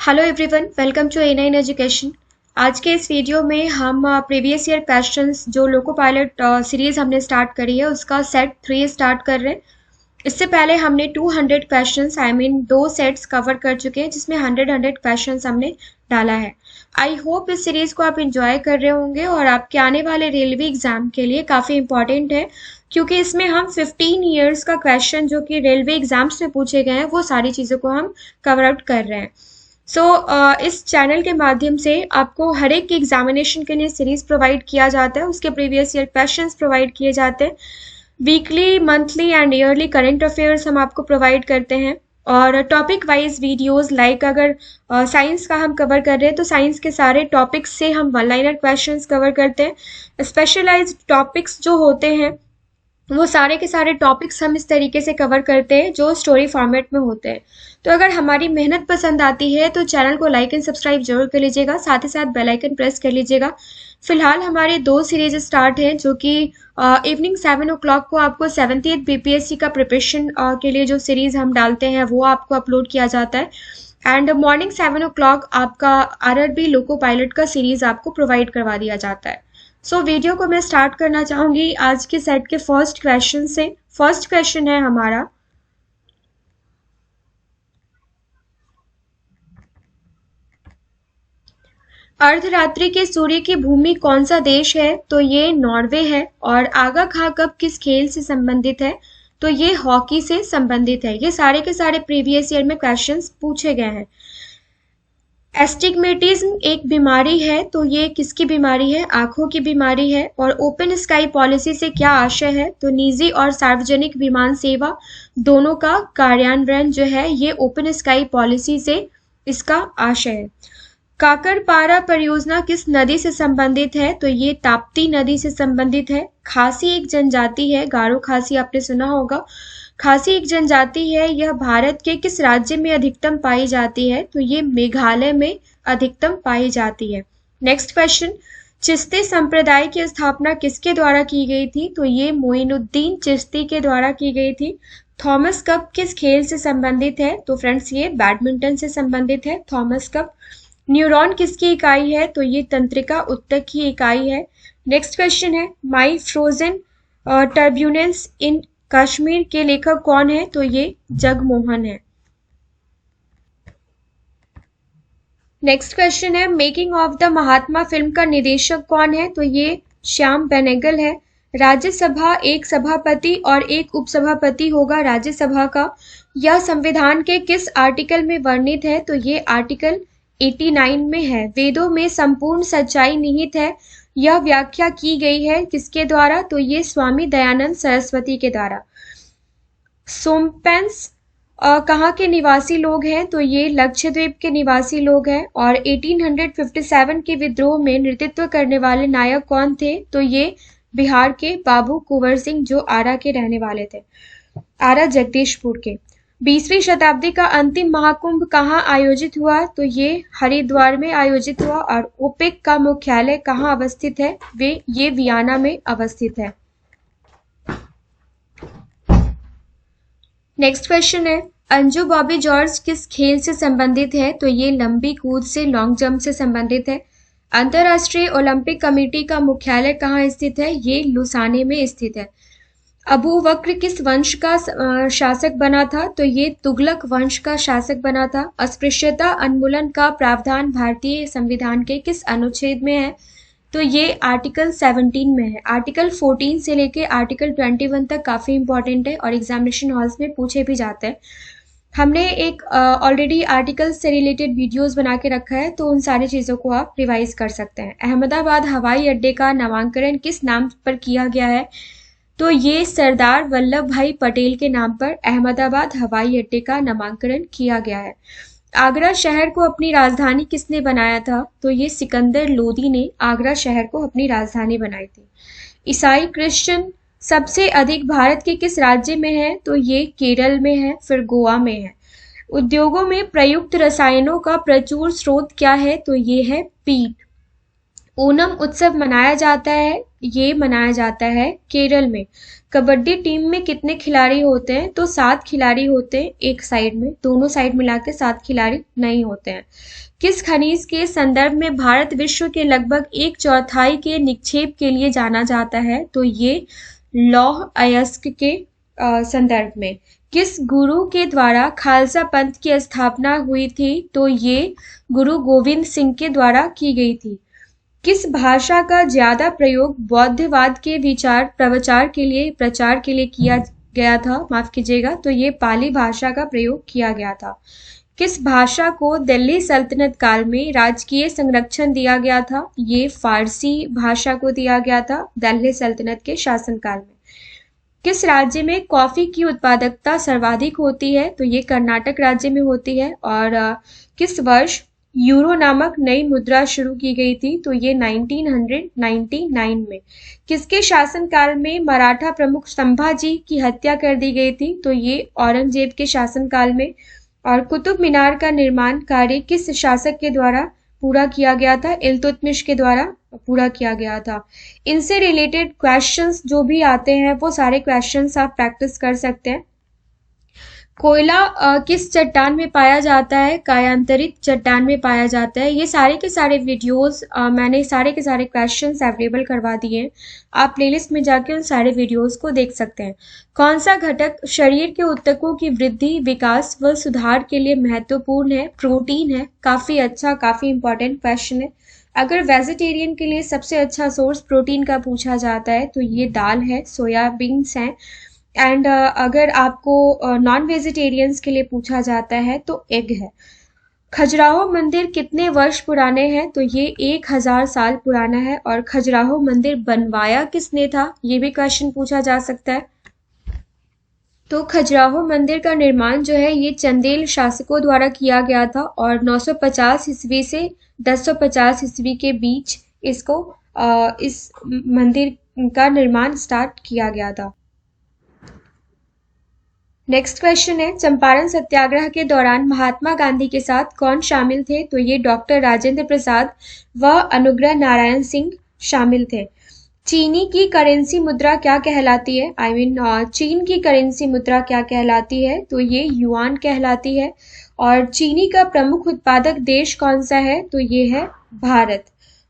Hello everyone, welcome to A9 education. आज के इस वीडियो में हम प्रीवियस ईयर क्वेश्चंस जो लोको पायलट सीरीज हमने स्टार्ट करी है उसका सेट 3 स्टार्ट कर रहे हैं। इससे पहले हमने 200 क्वेश्चंस दो सेट्स कवर कर चुके हैं जिसमें 100 क्वेश्चंस हमने डाला है। आई होप इस सीरीज को आप इंजॉय कर रहे होंगे और आपके आने वाले रेलवे एग्जाम के लिए काफ़ी इंपॉर्टेंट है, क्योंकि इसमें हम 15 ईयर्स का क्वेश्चन जो कि रेलवे एग्जाम्स में पूछे गए हैं वो सारी चीज़ों को हम कवर आउट कर रहे हैं। इस चैनल के माध्यम से आपको हर एक एग्जामिनेशन के लिए सीरीज प्रोवाइड किया जाता है, उसके प्रीवियस ईयर क्वेश्चंस प्रोवाइड किए जाते हैं। Weekly, monthly and yearly current affairs हम आपको प्रोवाइड करते हैं और टॉपिक वाइज वीडियोस लाइक अगर साइंस का हम कवर कर रहे हैं तो साइंस के सारे टॉपिक्स से हम वन लाइनर क्वेश्चंस कवर करते हैं। स्पेशलाइज्ड टॉपिक्स जो होते हैं वो सारे के सारे टॉपिक्स हम इस तरीके से कवर करते हैं जो स्टोरी फॉर्मेट में होते हैं। तो अगर हमारी मेहनत पसंद आती है तो चैनल को लाइक एंड सब्सक्राइब जरूर कर लीजिएगा, साथ ही साथ बेल आइकन प्रेस कर लीजिएगा। फिलहाल हमारे 2 सीरीज स्टार्ट हैं जो कि इवनिंग 7 o'clock को आपको 78th BPSC का प्रिपरेशन के लिए जो सीरीज हम डालते हैं वो आपको अपलोड किया जाता है एंड मॉर्निंग 7 o'clock आपका RRB लोको पायलट का सीरीज आपको प्रोवाइड करवा दिया जाता है। वीडियो को मैं स्टार्ट करना चाहूंगी आज के सेट के फर्स्ट क्वेश्चन से। फर्स्ट क्वेश्चन है हमारा, अर्धरात्रि के सूर्य की भूमि कौन सा देश है? तो ये नॉर्वे है। और आगा खा कब किस खेल से संबंधित है? तो ये हॉकी से संबंधित है। ये सारे के सारे प्रीवियस ईयर में क्वेश्चंस पूछे गए हैं। एस्टिग्मेटिज्म एक बीमारी है, तो ये किसकी बीमारी है? आंखों की बीमारी है। और ओपन स्काई पॉलिसी से क्या आशय है? तो निजी और सार्वजनिक विमान सेवा दोनों का कार्यान्वयन जो है ये ओपन स्काई पॉलिसी से इसका आशय है। काकरपारा परियोजना किस नदी से संबंधित है? तो ये ताप्ती नदी से संबंधित है। खासी एक जनजाति है, गारो खासी आपने सुना होगा। खासी एक जनजाति है, यह भारत के किस राज्य में अधिकतम पाई जाती है? तो ये मेघालय में अधिकतम पाई जाती है। नेक्स्ट क्वेश्चन, चिश्ती संप्रदाय की स्थापना किसके द्वारा की गई थी? तो ये मोइनुद्दीन चिश्ती के द्वारा की गई थी। थॉमस कप किस खेल से संबंधित है? तो फ्रेंड्स ये बैडमिंटन से संबंधित है थॉमस कप। न्यूरॉन किसकी इकाई है? तो ये तंत्रिका उत्तक की इकाई है। नेक्स्ट क्वेश्चन है, माई फ्रोजन टर्ब्यूलेंस इन कश्मीर के लेखक कौन है? तो ये जगमोहन है। नेक्स्ट क्वेश्चन है, making of the Mahatma film का निर्देशक कौन है? तो ये श्याम बेनेगल है। राज्यसभा एक सभापति और एक उपसभापति होगा राज्यसभा का। यह संविधान के किस आर्टिकल में वर्णित है? तो ये आर्टिकल 89 में है। वेदों में संपूर्ण सच्चाई निहित है, यह व्याख्या की गई है किसके द्वारा? तो ये स्वामी दयानंद सरस्वती के द्वारा। सोमपेंस कहाँ के निवासी लोग हैं? तो ये लक्षद्वीप के निवासी लोग हैं। और 1857 के विद्रोह में नेतृत्व करने वाले नायक कौन थे? तो ये बिहार के बाबू कुंवर सिंह जो आरा के रहने वाले थे, आरा जगदीशपुर के। 20वीं शताब्दी का अंतिम महाकुंभ कहाँ आयोजित हुआ? तो ये हरिद्वार में आयोजित हुआ। और ओपेक का मुख्यालय कहाँ अवस्थित है? ये वियना में अवस्थित है। नेक्स्ट क्वेश्चन है, अंजू बॉबी जॉर्ज किस खेल से संबंधित है? तो ये लंबी कूद से लॉन्ग जंप से संबंधित है। अंतरराष्ट्रीय ओलंपिक कमेटी का मुख्यालय कहाँ स्थित है? ये लुसाने में स्थित है। अबू बकर किस वंश का शासक बना था? तो ये तुगलक वंश का शासक बना था। अस्पृश्यता उन्मूलन का प्रावधान भारतीय संविधान के किस अनुच्छेद में है? तो ये आर्टिकल 17 में है। आर्टिकल 14 से लेके आर्टिकल 21 तक काफी इंपॉर्टेंट है और एग्जामिनेशन हॉल्स में पूछे भी जाते हैं। हमने एक ऑलरेडी आर्टिकल से रिलेटेड वीडियोस बना के रखा है, तो उन सारी चीजों को आप रिवाइज कर सकते हैं। अहमदाबाद हवाई अड्डे का नामांकन किस नाम पर किया गया है? तो ये सरदार वल्लभ भाई पटेल के नाम पर अहमदाबाद हवाई अड्डे का नामांकन किया गया है। आगरा शहर को अपनी राजधानी किसने बनाया था? तो ये सिकंदर लोदी ने आगरा शहर को अपनी राजधानी बनाई थी। ईसाई क्रिश्चियन सबसे अधिक भारत के किस राज्य में है? तो ये केरल में है, फिर गोवा में है। उद्योगों में प्रयुक्त रसायनों का प्रचुर स्रोत क्या है? तो ये है पीट। ओणम उत्सव मनाया जाता है ये मनाया जाता है केरल में। कबड्डी टीम में कितने खिलाड़ी होते हैं? तो 7 खिलाड़ी होते हैं एक साइड में, दोनों साइड मिला के 7 खिलाड़ी नहीं होते हैं। किस खनिज के संदर्भ में भारत विश्व के लगभग 1/4 के निक्षेप के लिए जाना जाता है? तो ये लौह अयस्क के संदर्भ में। किस गुरु के द्वारा खालसा पंथ की स्थापना हुई थी? तो ये गुरु गोविंद सिंह के द्वारा की गई थी। किस भाषा का ज्यादा प्रयोग बौद्धवाद के प्रचार के लिए किया गया था? माफ कीजिएगा, तो ये पाली भाषा का प्रयोग किया गया था। किस भाषा को दिल्ली सल्तनत काल में राजकीय संरक्षण दिया गया था? ये फारसी भाषा को दिया गया था दिल्ली सल्तनत के शासनकाल में। किस राज्य में कॉफी की उत्पादकता सर्वाधिक होती है? तो ये कर्नाटक राज्य में होती है। और किस वर्ष यूरो नामक नई मुद्रा शुरू की गई थी? तो ये 1999 में। किसके शासनकाल में मराठा प्रमुख संभाजी की हत्या कर दी गई थी? तो ये औरंगजेब के शासनकाल में। और कुतुब मीनार का निर्माण कार्य किस शासक के द्वारा पूरा किया गया था? इल्तुतमिश के द्वारा पूरा किया गया था। इनसे रिलेटेड क्वेश्चंस जो भी आते हैं वो सारे क्वेश्चंस आप प्रैक्टिस कर सकते हैं। कोयला किस चट्टान में पाया जाता है? कायांतरित चट्टान में पाया जाता है। ये सारे के सारे वीडियोस मैंने सारे के सारे क्वेश्चंस अवेलेबल करवा दिए हैं। आप प्लेलिस्ट में जाके उन सारे वीडियोस को देख सकते हैं। कौन सा घटक शरीर के ऊतकों की वृद्धि, विकास व सुधार के लिए महत्वपूर्ण है? प्रोटीन है। काफी अच्छा, काफी इंपॉर्टेंट क्वेश्चन है। अगर वेजिटेरियन के लिए सबसे अच्छा सोर्स प्रोटीन का पूछा जाता है तो ये दाल है, सोयाबीन्स हैं। एंड अगर आपको नॉन वेजिटेरियंस के लिए पूछा जाता है तो एग है। खजुराहो मंदिर कितने वर्ष पुराने हैं? तो ये 1000 साल पुराना है। और खजुराहो मंदिर बनवाया किसने था? ये भी क्वेश्चन पूछा जा सकता है। तो खजुराहो मंदिर का निर्माण जो है ये चंदेल शासकों द्वारा किया गया था और 950 ईस्वी से 1050 ईस्वी के बीच इसको इस मंदिर का निर्माण स्टार्ट किया गया था। नेक्स्ट क्वेश्चन है, चंपारण सत्याग्रह के दौरान महात्मा गांधी के साथ कौन शामिल थे? तो ये डॉक्टर राजेंद्र प्रसाद व अनुग्रह नारायण सिंह शामिल थे। चीनी की करेंसी मुद्रा क्या कहलाती है? चीन की करेंसी मुद्रा क्या कहलाती है? तो ये युआन कहलाती है। और चीनी का प्रमुख उत्पादक देश कौन सा है? तो ये है भारत।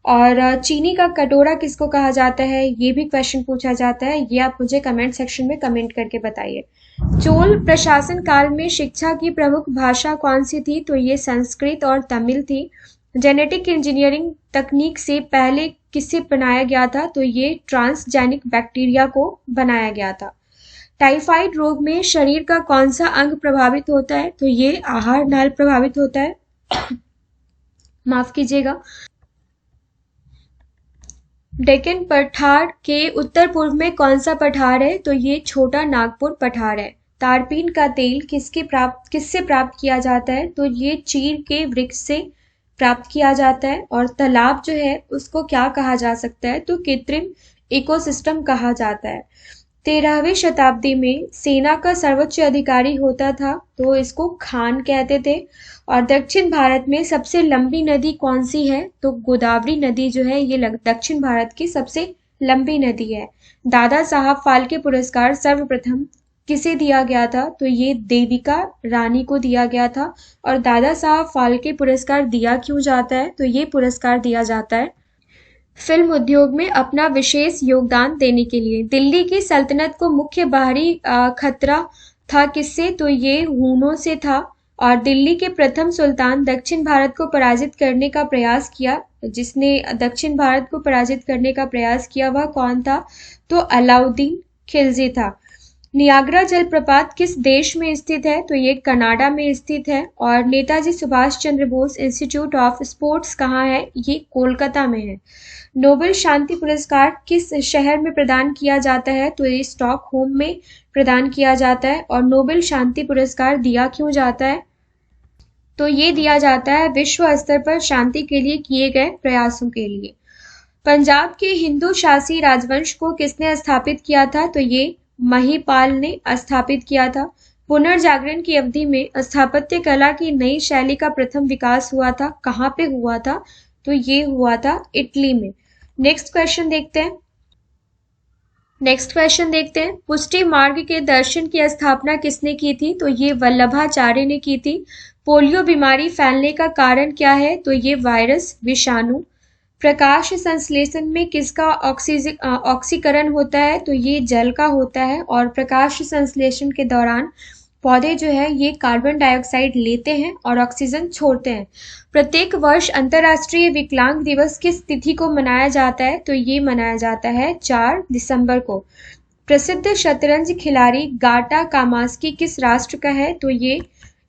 और चीनी का कटोरा किसको कहा जाता है? ये भी क्वेश्चन पूछा जाता है। ये आप मुझे कमेंट सेक्शन में कमेंट करके बताइए। चोल प्रशासन काल में शिक्षा की प्रमुख भाषा कौन सी थी? तो ये संस्कृत और तमिल थी। जेनेटिक इंजीनियरिंग तकनीक से पहले किसे बनाया गया था? तो ये ट्रांसजेनिक बैक्टीरिया को बनाया गया था। टाइफाइड रोग में शरीर का कौन सा अंग प्रभावित होता है? तो ये आहार नाल प्रभावित होता है। माफ कीजिएगा। डेक्कन पठार के उत्तर पूर्व में कौन सा पठार है? तो ये छोटा नागपुर पठार है। तारपीन का तेल किससे प्राप्त किया जाता है? तो ये चीड़ के वृक्ष से प्राप्त किया जाता है। और तालाब जो है उसको क्या कहा जा सकता है? तो कृत्रिम इकोसिस्टम कहा जाता है। 13वीं शताब्दी में सेना का सर्वोच्च अधिकारी होता था तो इसको खान कहते थे। और दक्षिण भारत में सबसे लंबी नदी कौन सी है? तो गोदावरी नदी जो है ये दक्षिण भारत की सबसे लंबी नदी है। दादा साहब फाल्के पुरस्कार सर्वप्रथम किसे दिया गया था? तो ये देविका रानी को दिया गया था। और दादा साहब फाल्के पुरस्कार दिया क्यों जाता है? तो ये पुरस्कार दिया जाता है फिल्म उद्योग में अपना विशेष योगदान देने के लिए। दिल्ली की सल्तनत को मुख्य बाहरी खतरा था किससे? तो ये हूनों से था। और दिल्ली के प्रथम सुल्तान दक्षिण भारत को पराजित करने का प्रयास किया, जिसने दक्षिण भारत को पराजित करने का प्रयास किया वह कौन था? तो अलाउद्दीन खिलजी था। नियाग्रा जलप्रपात किस देश में स्थित है? तो ये कनाडा में स्थित है। और Netaji Subhash Chandra Bose institute of sports कहाँ है? ये कोलकाता में है। नोबेल शांति पुरस्कार किस शहर में प्रदान किया जाता है? तो ये स्टॉकहोम में प्रदान किया जाता है। और नोबेल शांति पुरस्कार दिया क्यों जाता है? तो ये दिया जाता है विश्व स्तर पर शांति के लिए किए गए प्रयासों के लिए। पंजाब के हिंदू शासी राजवंश को किसने स्थापित किया था? तो ये महिपाल ने स्थापित किया था। पुनर्जागरण की अवधि में स्थापत्य कला की नई शैली का प्रथम विकास हुआ था। कहाँ पे हुआ था? तो ये हुआ था इटली में। नेक्स्ट क्वेश्चन देखते हैं। नेक्स्ट क्वेश्चन देखते हैं। पुष्टि मार्ग के दर्शन की स्थापना किसने की थी? तो ये वल्लभाचार्य ने की थी। पोलियो बीमारी फैलने का कारण क्या है? तो ये वायरस, विषाणु। प्रकाश संश्लेषण में किसका ऑक्सीकरण होता है? तो ये जल का होता है। और प्रकाश संश्लेषण के दौरान पौधे जो है ये कार्बन डाइऑक्साइड लेते हैं और ऑक्सीजन छोड़ते हैं। प्रत्येक वर्ष अंतर्राष्ट्रीय विकलांग दिवस किस तिथि को मनाया जाता है? तो ये मनाया जाता है 4 दिसंबर को। प्रसिद्ध शतरंज खिलाड़ी गाटा कामास्की किस राष्ट्र का है? तो ये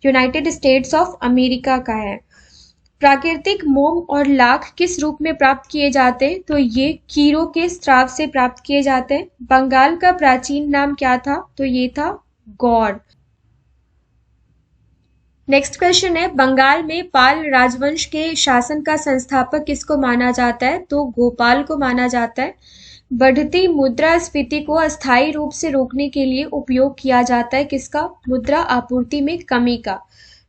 यूनाइटेड स्टेट्स ऑफ अमेरिका का है। प्राकृतिक मोम और लाख किस रूप में प्राप्त किए जाते हैं? तो ये कीड़ों के स्राव से प्राप्त किए जाते हैं। बंगाल का प्राचीन नाम क्या था? तो ये था गौड़। नेक्स्ट क्वेश्चन है, बंगाल में पाल राजवंश के शासन का संस्थापक किसको माना जाता है? तो गोपाल को माना जाता है। बढ़ती मुद्रास्फीति को अस्थायी रूप से रोकने के लिए उपयोग किया जाता है किसका? मुद्रा आपूर्ति में कमी का।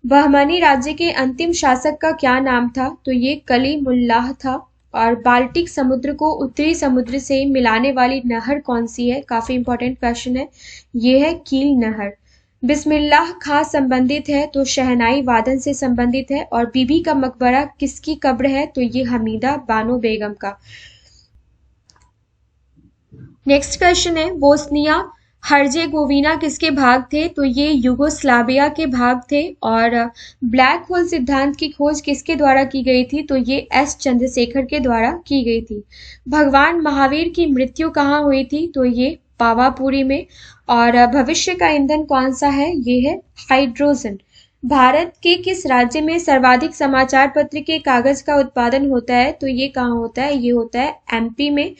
बहमनी राज्य के अंतिम शासक का क्या नाम था? तो ये कलीमुल्लाह था। और बाल्टिक समुद्र को उत्तरी समुद्र से मिलाने वाली नहर कौन सी है? काफी इंपॉर्टेंट क्वेश्चन है, ये है कील नहर। बिस्मिल्लाह खां संबंधित है तो शहनाई वादन से संबंधित है। और बीबी का मकबरा किसकी कब्र है? तो ये हमीदा बानो बेगम का। नेक्स्ट क्वेश्चन है, बोस्निया हर्जेगोविना किसके भाग थे? तो ये यूगोस्लाविया के भाग थे। और ब्लैक होल सिद्धांत की खोज किसके द्वारा की गई थी? तो ये एस चंद्रशेखर के द्वारा की गई थी। भगवान महावीर की मृत्यु कहाँ हुई थी? तो ये पावापुरी में। और भविष्य का ईंधन कौन सा है? ये है हाइड्रोजन। भारत के किस राज्य में सर्वाधिक समाचार पत्र के कागज का उत्पादन होता है? तो ये कहाँ होता है? ये होता है एमपी में।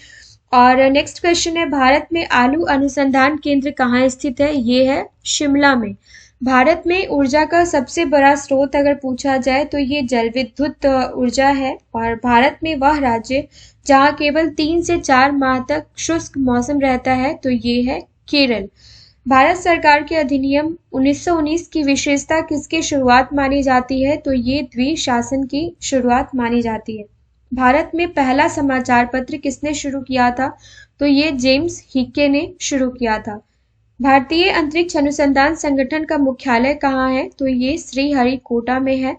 और नेक्स्ट क्वेश्चन है, भारत में आलू अनुसंधान केंद्र कहाँ स्थित है? ये है शिमला में। भारत में ऊर्जा का सबसे बड़ा स्रोत अगर पूछा जाए तो ये जल विद्युत ऊर्जा है। और भारत में वह राज्य जहाँ केवल 3 से 4 माह तक शुष्क मौसम रहता है तो ये है केरल। भारत सरकार के अधिनियम 1919 की विशेषता किसकी शुरुआत मानी जाती है? तो ये द्विशासन की शुरुआत मानी जाती है। भारत में पहला समाचार पत्र किसने शुरू किया था? तो ये जेम्स हिके ने शुरू किया था। भारतीय अंतरिक्ष अनुसंधान संगठन का मुख्यालय कहाँ है? तो ये श्रीहरिकोटा में है।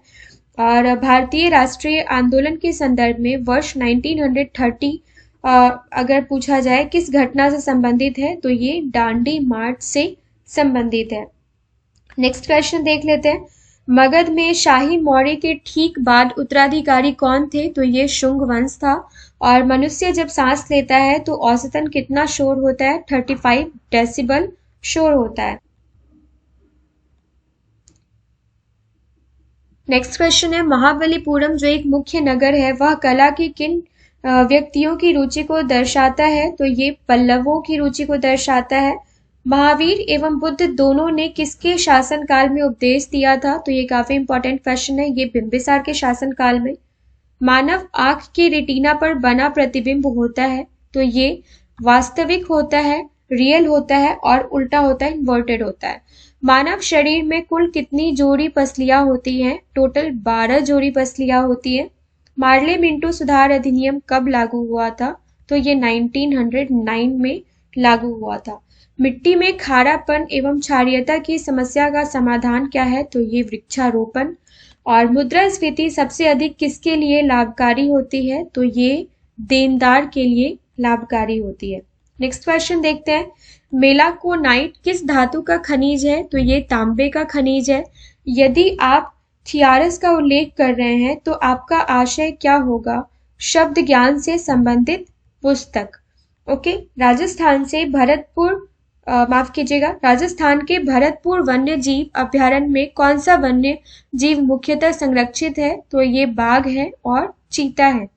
और भारतीय राष्ट्रीय आंदोलन के संदर्भ में वर्ष 1930 अगर पूछा जाए किस घटना से संबंधित है? तो ये दांडी मार्च से संबंधित है। नेक्स्ट क्वेश्चन देख लेते हैं। मगध में शाही मौर्य के ठीक बाद उत्तराधिकारी कौन थे? तो ये शुंग वंश था। और मनुष्य जब सांस लेता है तो औसतन कितना शोर होता है? 35 डेसिबल शोर होता है। नेक्स्ट क्वेश्चन है, महाबलीपुरम जो एक मुख्य नगर है वह कला की किन व्यक्तियों की रुचि को दर्शाता है? तो ये पल्लवों की रुचि को दर्शाता है। महावीर एवं बुद्ध दोनों ने किसके शासनकाल में उपदेश दिया था? तो ये काफी इंपॉर्टेंट क्वेश्चन है, ये बिंबिसार के शासनकाल में। मानव आंख के रेटिना पर बना प्रतिबिंब होता है तो ये वास्तविक होता है, रियल होता है और उल्टा होता है, इन्वर्टेड होता है। मानव शरीर में कुल कितनी जोड़ी पसलियां होती हैं? टोटल 12 जोड़ी पसलियां होती है। मार्ले मिंटो सुधार अधिनियम कब लागू हुआ था? तो ये 1909 में लागू हुआ था। मिट्टी में खारापन एवं क्षारीयता की समस्या का समाधान क्या है? तो ये वृक्षारोपण। और मुद्रास्फीति सबसे अधिक किसके लिए लाभकारी होती है? तो ये देनदार के लिए लाभकारी होती है। नेक्स्ट क्वेश्चन देखते हैं, मेलाकोनाइट किस धातु का खनिज है? तो ये तांबे का खनिज है। यदि आप थियारस का उल्लेख कर रहे हैं तो आपका आशय क्या होगा? शब्द ज्ञान से संबंधित पुस्तक। ओके, राजस्थान से भरतपुर राजस्थान के भरतपुर वन्य जीव अभ्यारण्य में कौन सा वन्य जीव मुख्यतः संरक्षित है? तो ये बाघ है और चीता है।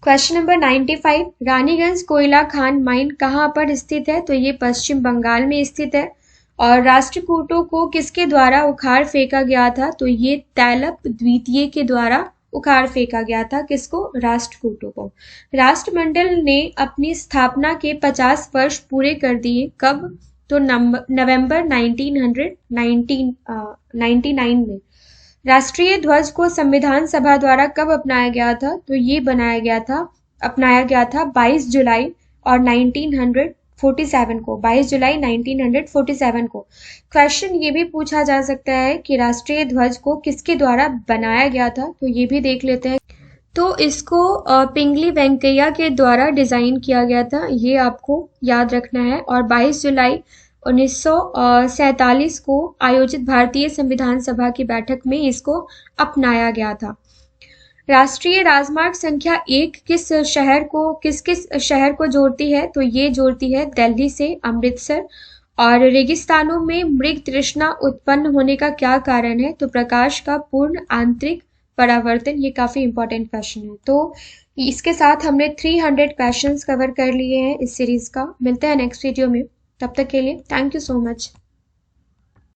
क्वेश्चन नंबर 95, रानीगंज कोयला खान माइन कहाँ पर स्थित है? तो ये पश्चिम बंगाल में स्थित है। और राष्ट्रकूटों को किसके द्वारा उखाड़ फेंका गया था? तो ये तैलप द्वितीय के द्वारा उखाड़ फेंका गया था। किसको? राष्ट्रकूटों को। राष्ट्रमंडल ने अपनी स्थापना के 50 वर्ष पूरे कर दिए। कब? तो नवंबर 1999 में। राष्ट्रीय ध्वज को संविधान सभा द्वारा कब अपनाया गया था? तो ये अपनाया गया था 22 जुलाई और 1947 को, 22 जुलाई 1947 को। क्वेश्चन ये भी पूछा जा सकता है कि राष्ट्रीय ध्वज को किसके द्वारा बनाया गया था, तो ये भी देख लेते हैं। तो इसको पिंगली वेंकैया के द्वारा डिजाइन किया गया था, ये आपको याद रखना है। और 22 जुलाई 1947 को आयोजित भारतीय संविधान सभा की बैठक में इसको अपनाया गया था। राष्ट्रीय राजमार्ग संख्या 1 किस किस शहर को जोड़ती है, तो ये जोड़ती है दिल्ली से अमृतसर। और रेगिस्तानों में मृग तृष्णा उत्पन्न होने का क्या कारण है, तो प्रकाश का पूर्ण आंतरिक परावर्तन। ये काफी इंपॉर्टेंट क्वेश्चन है। तो इसके साथ हमने 300 क्वेश्चंस कवर कर लिए हैं इस सीरीज का। मिलते हैं नेक्स्ट वीडियो में, तब तक के लिए थैंक यू सो मच।